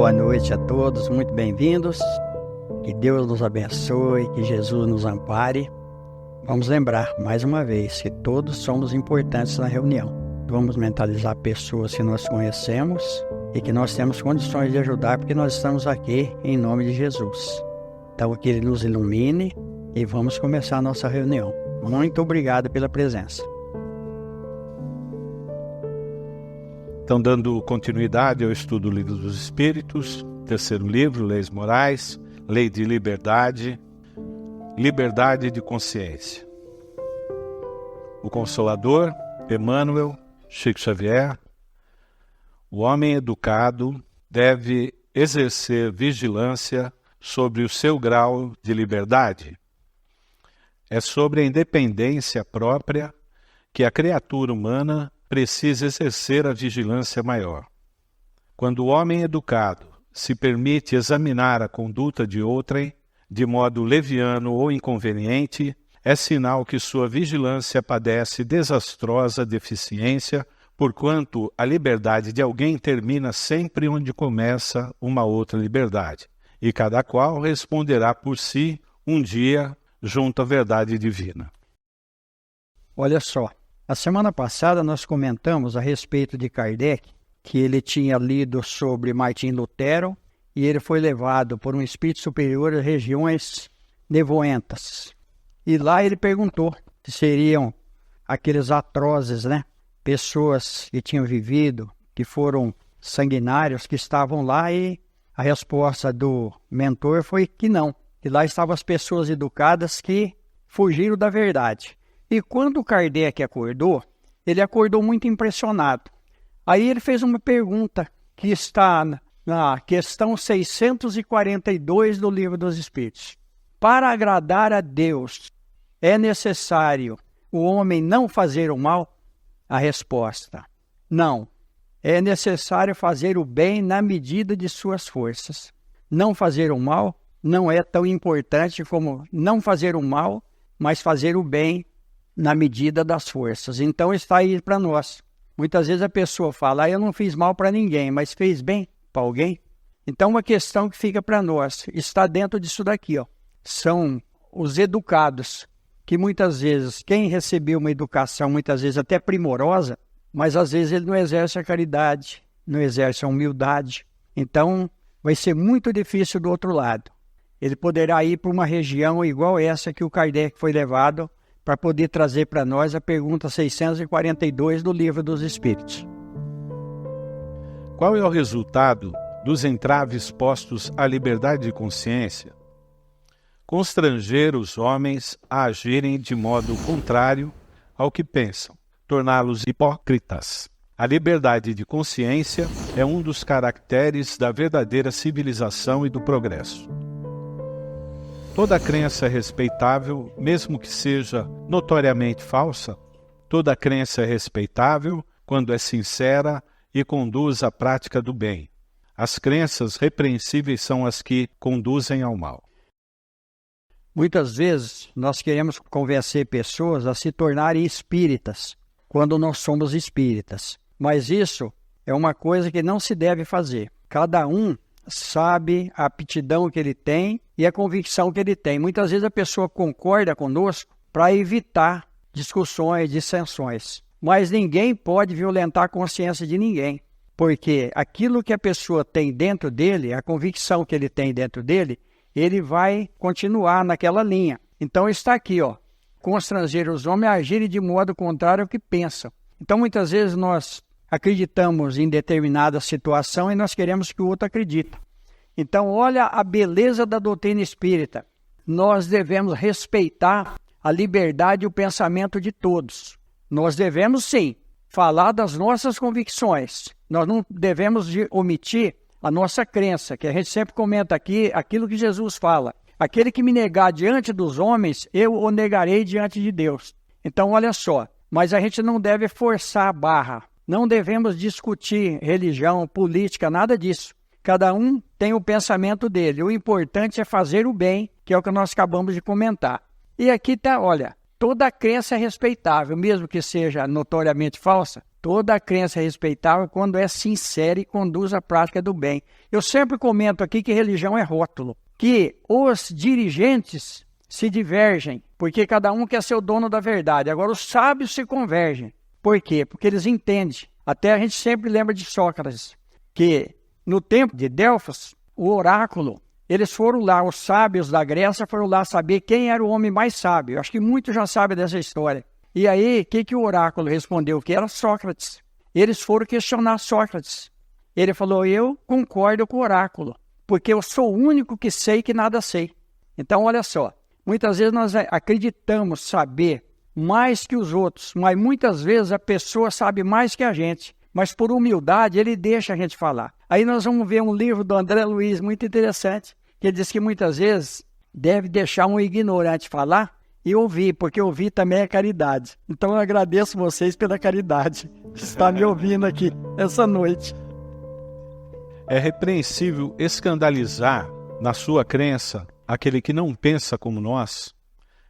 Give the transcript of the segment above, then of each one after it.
boa noite a todos, muito bem-vindos. Que Deus nos abençoe, que Jesus nos ampare. Vamos lembrar, mais uma vez, que todos somos importantes na reunião. Vamos mentalizar pessoas que nós conhecemos e que nós temos condições de ajudar, porque nós estamos aqui em nome de Jesus. Então, que Ele nos ilumine e vamos começar a nossa reunião. Muito obrigado pela presença. Então, dando continuidade ao estudo do Livro dos Espíritos, terceiro livro, Leis Morais, Lei de Liberdade, Liberdade de Consciência. O Consolador, Emmanuel, Chico Xavier: o homem educado deve exercer vigilância sobre o seu grau de liberdade. É sobre a independência própria que a criatura humana precisa exercer a vigilância maior. Quando o homem educado se permite examinar a conduta de outrem de modo leviano ou inconveniente, é sinal que sua vigilância padece desastrosa deficiência, porquanto a liberdade de alguém termina sempre onde começa uma outra liberdade, e cada qual responderá por si um dia junto à verdade divina. Olha só, a semana passada nós comentamos a respeito de Kardec, que ele tinha lido sobre Martim Lutero e ele foi levado por um espírito superior às regiões nevoentas. E lá ele perguntou se seriam aqueles atrozes, pessoas que tinham vivido, que foram sanguinários, que estavam lá, e a resposta do mentor foi que não, que lá estavam as pessoas educadas que fugiram da verdade. E quando Kardec acordou, ele acordou muito impressionado. Aí ele fez uma pergunta que está na questão 642 do Livro dos Espíritos. Para agradar a Deus, é necessário o homem não fazer o mal? A resposta: não. É necessário fazer o bem na medida de suas forças. Não fazer o mal não é tão importante como não fazer o mal, mas fazer o bem na medida das forças. Então está aí para nós. Muitas vezes a pessoa fala: eu não fiz mal para ninguém, mas fez bem para alguém. Então uma questão que fica para nós está dentro disso daqui, são os educados, que muitas vezes, quem recebeu uma educação muitas vezes até primorosa, mas às vezes ele não exerce a caridade, não exerce a humildade. Então vai ser muito difícil do outro lado. Ele poderá ir para uma região igual essa que o Kardec foi levado, para poder trazer para nós a pergunta 642 do Livro dos Espíritos. Qual é o resultado dos entraves postos à liberdade de consciência? Constranger os homens a agirem de modo contrário ao que pensam, torná-los hipócritas. A liberdade de consciência é um dos caracteres da verdadeira civilização e do progresso. Toda crença é respeitável, mesmo que seja notoriamente falsa. Toda crença é respeitável quando é sincera e conduz à prática do bem. As crenças repreensíveis são as que conduzem ao mal. Muitas vezes nós queremos convencer pessoas a se tornarem espíritas, quando nós somos espíritas. Mas isso é uma coisa que não se deve fazer. Cada um sabe a aptidão que ele tem e a convicção que ele tem. Muitas vezes a pessoa concorda conosco para evitar discussões, dissensões. Mas ninguém pode violentar a consciência de ninguém, porque aquilo que a pessoa tem dentro dele, a convicção que ele tem dentro dele, ele vai continuar naquela linha. Então está aqui, constranger os homens a agirem de modo contrário ao que pensam. Então muitas vezes nós acreditamos em determinada situação e nós queremos que o outro acredite. Então olha a beleza da doutrina espírita. Nós devemos respeitar a liberdade e o pensamento de todos. Nós devemos sim falar das nossas convicções. Nós não devemos omitir a nossa crença, que a gente sempre comenta aqui, aquilo que Jesus fala. Aquele que me negar diante dos homens, eu o negarei diante de Deus. Então olha só, mas a gente não deve forçar a barra. Não devemos discutir religião, política, nada disso. Cada um tem o pensamento dele. O importante é fazer o bem, que é o que nós acabamos de comentar. E aqui está, olha, toda crença é respeitável, mesmo que seja notoriamente falsa. Toda a crença é respeitável quando é sincera e conduz à prática do bem. Eu sempre comento aqui que religião é rótulo, que os dirigentes se divergem, porque cada um quer ser o dono da verdade. Agora, os sábios se convergem. Por quê? Porque eles entendem. Até a gente sempre lembra de Sócrates, que no tempo de Delfos, o oráculo, eles foram lá, os sábios da Grécia foram lá saber quem era o homem mais sábio. Acho que muitos já sabem dessa história. E aí, o que o oráculo respondeu? Que era Sócrates. Eles foram questionar Sócrates. Ele falou, eu concordo com o oráculo, porque eu sou o único que sei que nada sei. Então, olha só, muitas vezes nós acreditamos saber mais que os outros, mas muitas vezes a pessoa sabe mais que a gente. Mas por humildade, ele deixa a gente falar. Aí nós vamos ver um livro do André Luiz, muito interessante, que ele diz que muitas vezes deve deixar um ignorante falar, e ouvir, porque ouvir também é caridade. Então eu agradeço vocês pela caridade que está me ouvindo aqui essa noite. É repreensível escandalizar na sua crença aquele que não pensa como nós,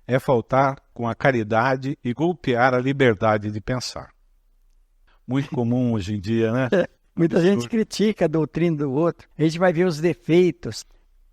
é faltar com a caridade e golpear a liberdade de pensar. Muito comum hoje em dia, né? Muita gente critica a doutrina do outro, a gente vai ver os defeitos,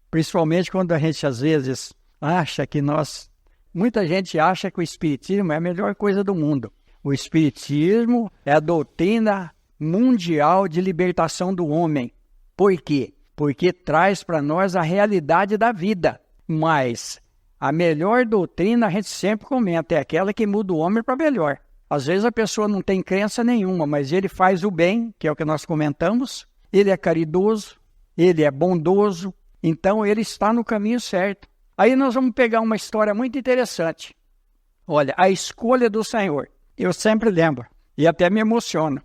principalmente quando a gente às vezes acha que nós... Muita gente acha que o Espiritismo é a melhor coisa do mundo. O Espiritismo é a doutrina mundial de libertação do homem. Por quê? Porque traz para nós a realidade da vida. Mas a melhor doutrina, a gente sempre comenta, é aquela que muda o homem para melhor. Às vezes a pessoa não tem crença nenhuma, mas ele faz o bem, que é o que nós comentamos. Ele é caridoso, ele é bondoso, então ele está no caminho certo. Aí nós vamos pegar uma história muito interessante. Olha, a escolha do Senhor. Eu sempre lembro, e até me emociono.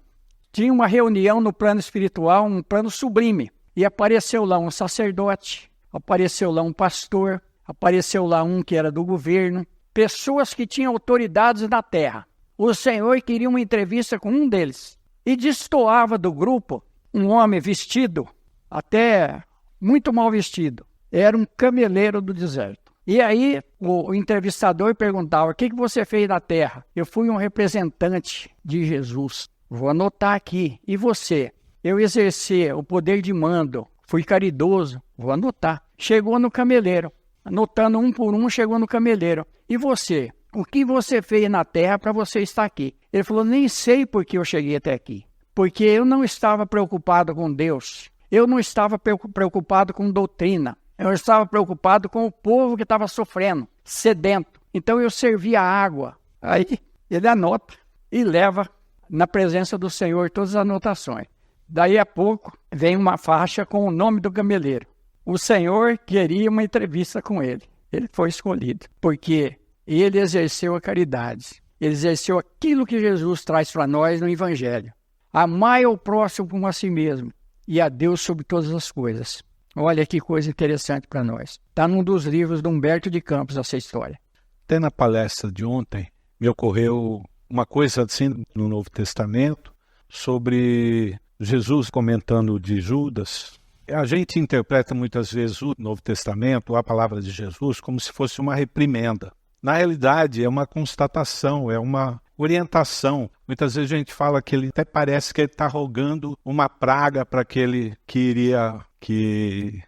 Tinha uma reunião no plano espiritual, um plano sublime. E apareceu lá um sacerdote, apareceu lá um pastor, apareceu lá um que era do governo. Pessoas que tinham autoridades na terra. O Senhor queria uma entrevista com um deles. E destoava do grupo um homem vestido, até muito mal vestido. Era um cameleiro do deserto. E aí o entrevistador perguntava, o que você fez na terra? Eu fui um representante de Jesus. Vou anotar aqui. E você? Eu exerci o poder de mando. Fui caridoso. Vou anotar. Chegou no cameleiro. Anotando um por um, chegou no cameleiro. E você? O que você fez na terra para você estar aqui? Ele falou, nem sei por que eu cheguei até aqui. Porque eu não estava preocupado com Deus. Eu não estava preocupado com doutrina. Eu estava preocupado com o povo que estava sofrendo, sedento. Então eu servia água. Aí ele anota e leva na presença do Senhor todas as anotações. Daí a pouco vem uma faixa com o nome do cameleiro. O Senhor queria uma entrevista com ele. Ele foi escolhido porque ele exerceu a caridade. Ele exerceu aquilo que Jesus traz para nós no Evangelho. Amai ao próximo como a si mesmo e a Deus sobre todas as coisas. Olha que coisa interessante para nós. Está num dos livros de Humberto de Campos essa história. Até na palestra de ontem me ocorreu uma coisa assim no Novo Testamento sobre Jesus comentando de Judas. A gente interpreta muitas vezes o Novo Testamento, a palavra de Jesus, como se fosse uma reprimenda. Na realidade, é uma constatação, é uma orientação. Muitas vezes a gente fala que ele até parece que ele está rogando uma praga para aquele que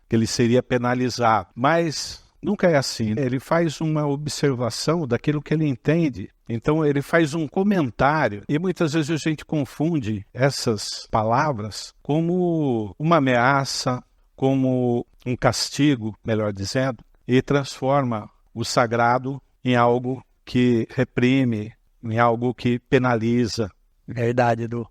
ele seria penalizado. Mas nunca é assim. Ele faz uma observação daquilo que ele entende. Então ele faz um comentário e muitas vezes a gente confunde essas palavras como uma ameaça, como um castigo, melhor dizendo, e transforma o sagrado em algo que reprime, em algo que penaliza. Verdade, Edu.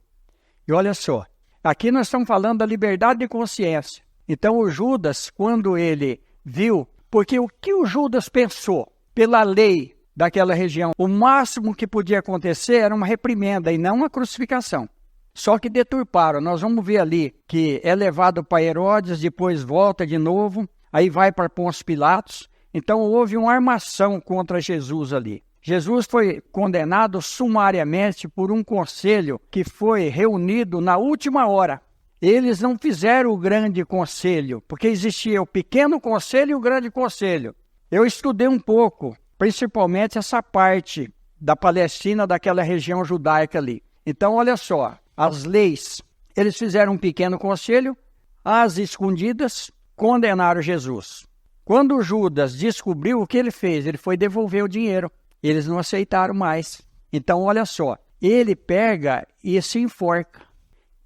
E olha só, aqui nós estamos falando da liberdade de consciência. Então o Judas, quando ele viu, porque o que o Judas pensou pela lei daquela região, o máximo que podia acontecer era uma reprimenda e não uma crucificação. Só que deturparam, nós vamos ver ali que é levado para Herodes, depois volta de novo, aí vai para Pôncio Pilatos. Então houve uma armação contra Jesus ali. Jesus foi condenado sumariamente por um conselho que foi reunido na última hora. Eles não fizeram o grande conselho, porque existia o pequeno conselho e o grande conselho. Eu estudei um pouco, principalmente essa parte da Palestina, daquela região judaica ali. Então, olha só, as leis, eles fizeram um pequeno conselho, às escondidas, condenaram Jesus. Quando Judas descobriu o que ele fez, ele foi devolver o dinheiro. Eles não aceitaram mais. Então, olha só, ele pega e se enforca.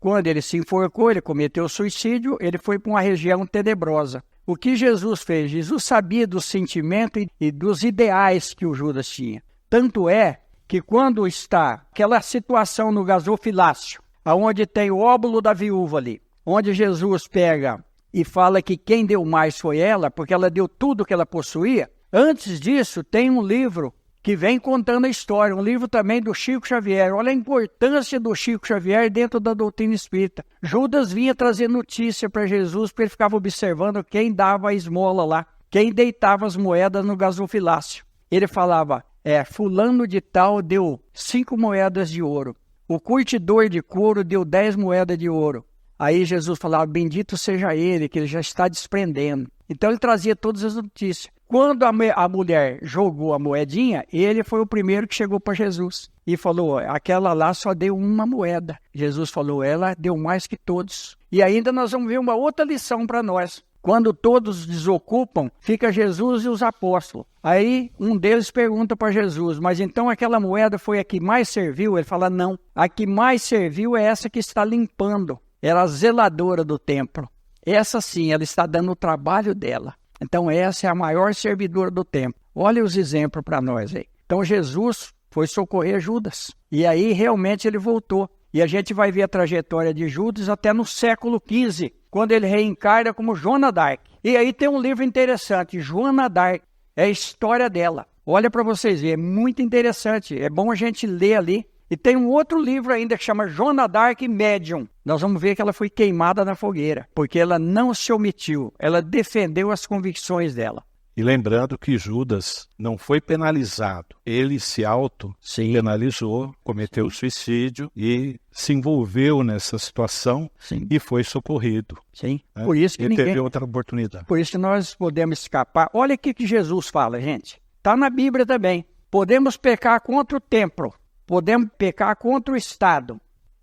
Quando ele se enforcou, ele cometeu suicídio, ele foi para uma região tenebrosa. O que Jesus fez? Jesus sabia do sentimento e dos ideais que o Judas tinha. Tanto é que quando está aquela situação no gasofilácio, onde tem o óbolo da viúva ali, onde Jesus pega e fala que quem deu mais foi ela, porque ela deu tudo que ela possuía, antes disso tem um livro que vem contando a história, um livro também do Chico Xavier. Olha a importância do Chico Xavier dentro da doutrina espírita. Judas vinha trazer notícia para Jesus, porque ele ficava observando quem dava a esmola lá, quem deitava as moedas no gasofilácio. Ele falava, fulano de tal deu 5 moedas de ouro, o curtidor de couro deu 10 moedas de ouro. Aí Jesus falava, bendito seja ele, que ele já está desprendendo. Então ele trazia todas as notícias. Quando a mulher jogou a moedinha, ele foi o primeiro que chegou para Jesus e falou, aquela lá só deu uma moeda. Jesus falou, ela deu mais que todos. E ainda nós vamos ver uma outra lição para nós. Quando todos desocupam, fica Jesus e os apóstolos. Aí um deles pergunta para Jesus, mas então aquela moeda foi a que mais serviu? Ele fala, não, a que mais serviu é essa que está limpando. Era a zeladora do templo. Essa sim, ela está dando o trabalho dela. Então essa é a maior servidora do templo. Olha os exemplos para nós aí. Então Jesus foi socorrer Judas. E aí realmente ele voltou. E a gente vai ver a trajetória de Judas até no século XV, quando ele reencarna como Joana d'Arc. E aí tem um livro interessante, Joana d'Arc, é a história dela. Olha para vocês verem, é muito interessante, é bom a gente ler ali. E tem um outro livro ainda que chama Joana d'Arc Médium. Nós vamos ver que ela foi queimada na fogueira, porque ela não se omitiu, ela defendeu as convicções dela. E lembrando que Judas não foi penalizado, ele se auto-penalizou, cometeu suicídio e se envolveu nessa situação. Sim. E foi socorrido. Sim. Né? Por isso que e teve outra oportunidade. Por isso que nós podemos escapar. Olha o que Jesus fala, gente. Está na Bíblia também. Podemos pecar contra o templo, podemos pecar contra o Estado,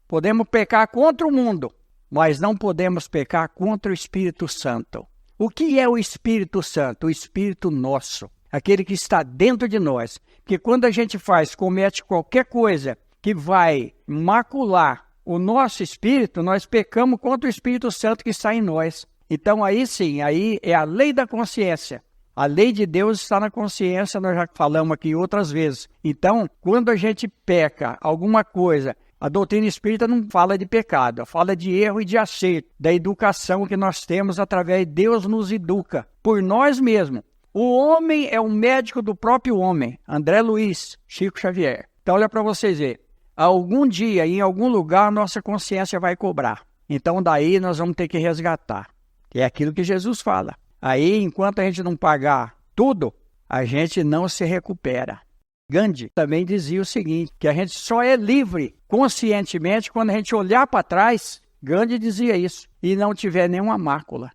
podemos pecar contra o mundo, mas não podemos pecar contra o Espírito Santo. O que é o Espírito Santo? O Espírito nosso, aquele que está dentro de nós. Que quando a gente comete qualquer coisa que vai macular o nosso espírito, nós pecamos contra o Espírito Santo que está em nós. Então aí sim, aí é a lei da consciência. A lei de Deus está na consciência, nós já falamos aqui outras vezes. Então, quando a gente peca alguma coisa, a doutrina espírita não fala de pecado, fala de erro e de acerto, da educação que nós temos através de Deus nos educa, por nós mesmos. O homem é um médico do próprio homem, André Luiz, Chico Xavier. Então, olha para vocês verem, algum dia, em algum lugar, a nossa consciência vai cobrar. Então, daí nós vamos ter que resgatar. É aquilo que Jesus fala. Aí, enquanto a gente não pagar tudo, a gente não se recupera. Gandhi também dizia o seguinte, que a gente só é livre conscientemente quando a gente olhar para trás, Gandhi dizia isso, e não tiver nenhuma mácula.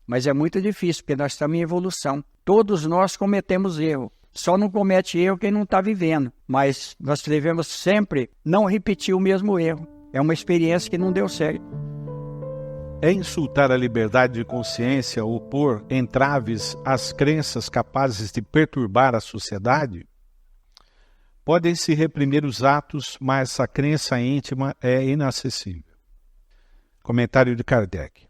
Mas é muito difícil, porque nós estamos em evolução. Todos nós cometemos erro. Só não comete erro quem não está vivendo. Mas nós devemos sempre não repetir o mesmo erro. É uma experiência que não deu certo. É insultar a liberdade de consciência ou pôr entraves às crenças capazes de perturbar a sociedade? Podem-se reprimir os atos, mas a crença íntima é inacessível. Comentário de Kardec.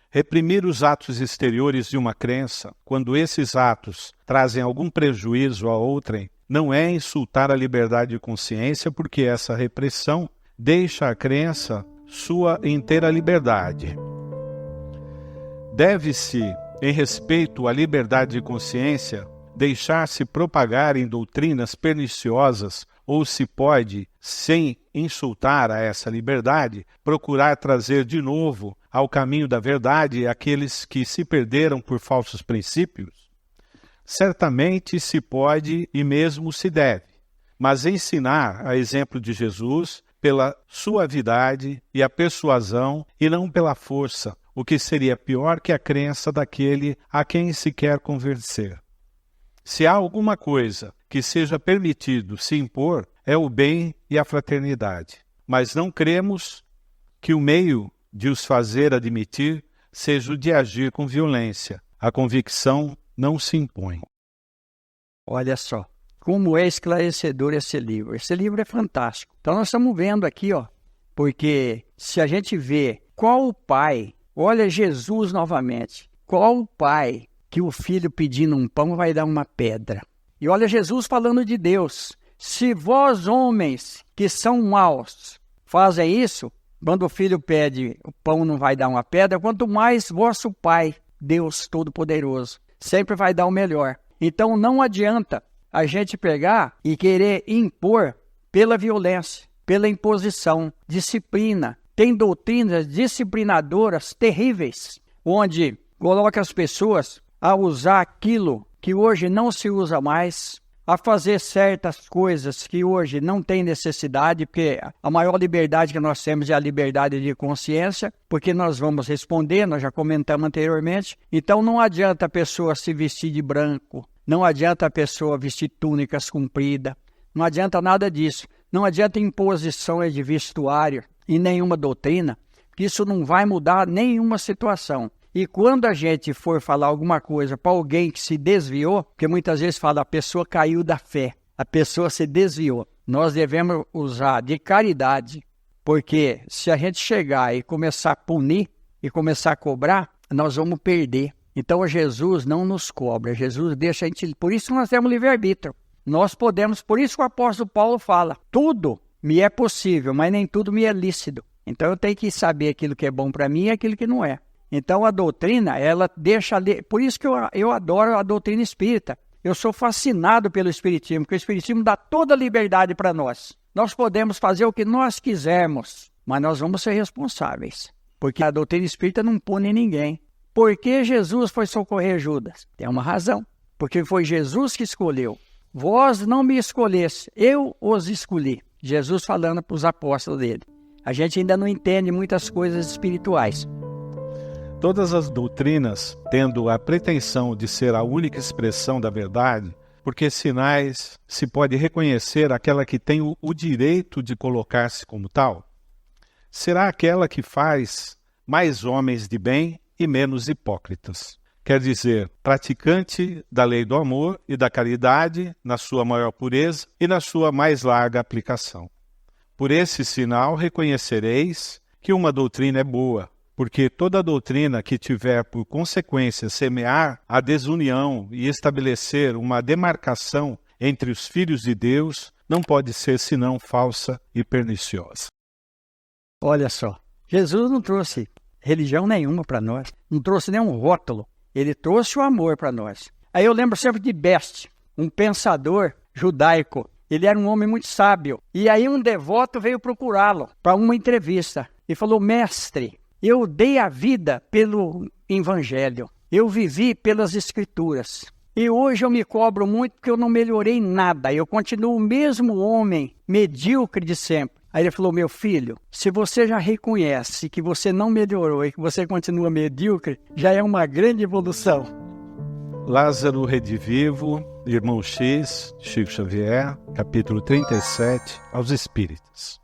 Reprimir os atos exteriores de uma crença, quando esses atos trazem algum prejuízo a outrem, não é insultar a liberdade de consciência, porque essa repressão deixa a crença sua inteira liberdade. Deve-se, em respeito à liberdade de consciência, deixar-se propagar em doutrinas perniciosas, ou se pode, sem insultar a essa liberdade, procurar trazer de novo ao caminho da verdade aqueles que se perderam por falsos princípios? Certamente se pode e mesmo se deve, mas ensinar, a exemplo de Jesus, pela suavidade e a persuasão e não pela força, o que seria pior que a crença daquele a quem se quer convencer. Se há alguma coisa que seja permitido se impor, é o bem e a fraternidade. mas não cremos que o meio de os fazer admitir seja o de agir com violência. A convicção não se impõe. Olha só, como é esclarecedor esse livro. Esse livro é fantástico. Então nós estamos vendo aqui, porque se a gente vê qual o pai, olha Jesus novamente, qual o pai que o filho pedindo um pão vai dar uma pedra? E olha Jesus falando de Deus. Se vós, homens, que são maus, fazem isso, quando o filho pede o pão não vai dar uma pedra, quanto mais vosso Pai, Deus Todo-Poderoso, sempre vai dar o melhor. Então não adianta a gente pegar e querer impor pela violência, pela imposição, disciplina. Tem doutrinas disciplinadoras terríveis, onde coloca as pessoas a usar aquilo que hoje não se usa mais, a fazer certas coisas que hoje não tem necessidade, porque a maior liberdade que nós temos é a liberdade de consciência, porque nós vamos responder, nós já comentamos anteriormente. Então não adianta a pessoa se vestir de branco, não adianta a pessoa vestir túnicas compridas, não adianta nada disso. Não adianta imposição de vestuário e nenhuma doutrina, que isso não vai mudar nenhuma situação. E quando a gente for falar alguma coisa para alguém que se desviou, porque muitas vezes fala a pessoa caiu da fé, a pessoa se desviou, nós devemos usar de caridade, porque se a gente chegar e começar a punir e começar a cobrar, nós vamos perder. Então Jesus não nos cobra, Jesus deixa a gente... Por isso nós temos livre-arbítrio. Nós podemos, por isso que o apóstolo Paulo fala, tudo me é possível, mas nem tudo me é lícito. Então eu tenho que saber aquilo que é bom para mim e aquilo que não é. Então a doutrina, ela deixa... Por isso que eu adoro a doutrina espírita. Eu sou fascinado pelo espiritismo, porque o espiritismo dá toda a liberdade para nós. Nós podemos fazer o que nós quisermos, mas nós vamos ser responsáveis. Porque a doutrina espírita não pune ninguém. Por que Jesus foi socorrer Judas? Tem uma razão. Porque foi Jesus que escolheu. Vós não me escolheste, eu os escolhi. Jesus falando para os apóstolos dele. A gente ainda não entende muitas coisas espirituais. Todas as doutrinas tendo a pretensão de ser a única expressão da verdade, porque sinais se pode reconhecer aquela que tem o direito de colocar-se como tal, será aquela que faz mais homens de bem e menos hipócritas. Quer dizer, praticante da lei do amor e da caridade na sua maior pureza e na sua mais larga aplicação. Por esse sinal reconhecereis que uma doutrina é boa, porque toda doutrina que tiver por consequência semear a desunião e estabelecer uma demarcação entre os filhos de Deus, não pode ser senão falsa e perniciosa. Olha só, Jesus não trouxe religião nenhuma para nós, não trouxe nenhum rótulo, ele trouxe o amor para nós. Aí eu lembro sempre de Best, um pensador judaico, ele era um homem muito sábio, e aí um devoto veio procurá-lo para uma entrevista e falou: mestre, eu dei a vida pelo Evangelho, eu vivi pelas Escrituras. E hoje eu me cobro muito porque eu não melhorei nada, eu continuo o mesmo homem medíocre de sempre. Aí ele falou: meu filho, se você já reconhece que você não melhorou e que você continua medíocre, já é uma grande evolução. Lázaro Redivivo, Irmão X, Chico Xavier, capítulo 37, aos Espíritas.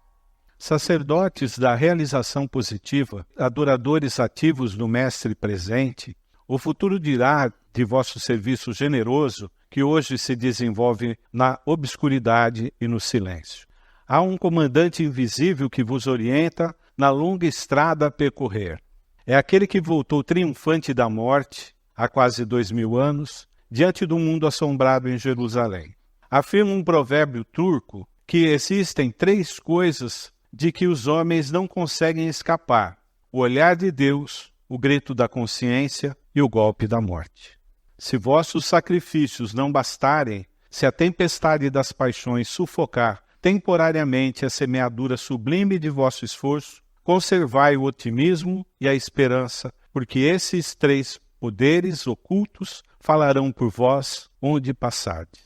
Sacerdotes da realização positiva, adoradores ativos do Mestre presente, o futuro dirá de vosso serviço generoso que hoje se desenvolve na obscuridade e no silêncio. Há um comandante invisível que vos orienta na longa estrada a percorrer. É aquele que voltou triunfante da morte, há quase 2000 anos, diante do mundo assombrado em Jerusalém. Afirma um provérbio turco que existem 3 coisas de que os homens não conseguem escapar: o olhar de Deus, o grito da consciência e o golpe da morte. Se vossos sacrifícios não bastarem, se a tempestade das paixões sufocar temporariamente a semeadura sublime de vosso esforço, conservai o otimismo e a esperança, porque esses 3 poderes ocultos falarão por vós onde passardes.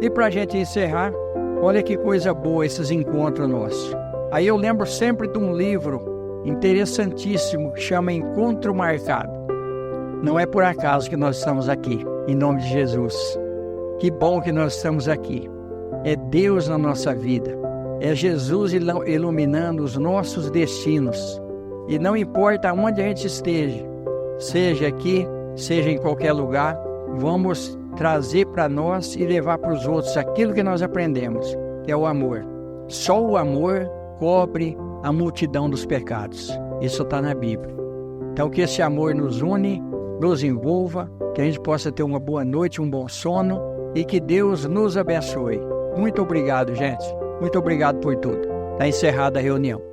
E para a gente encerrar, olha que coisa boa esses encontros nossos. Aí eu lembro sempre de um livro interessantíssimo que chama Encontro Marcado. Não é por acaso que nós estamos aqui, em nome de Jesus. Que bom que nós estamos aqui. É Deus na nossa vida. É Jesus iluminando os nossos destinos. E não importa onde a gente esteja, seja aqui, seja em qualquer lugar, vamos trazer para nós e levar para os outros aquilo que nós aprendemos, que é o amor. Só o amor cobre a multidão dos pecados. Isso está na Bíblia. Então que esse amor nos une, nos envolva, que a gente possa ter uma boa noite, um bom sono e que Deus nos abençoe. Muito obrigado, gente. Muito obrigado por tudo. Está encerrada a reunião.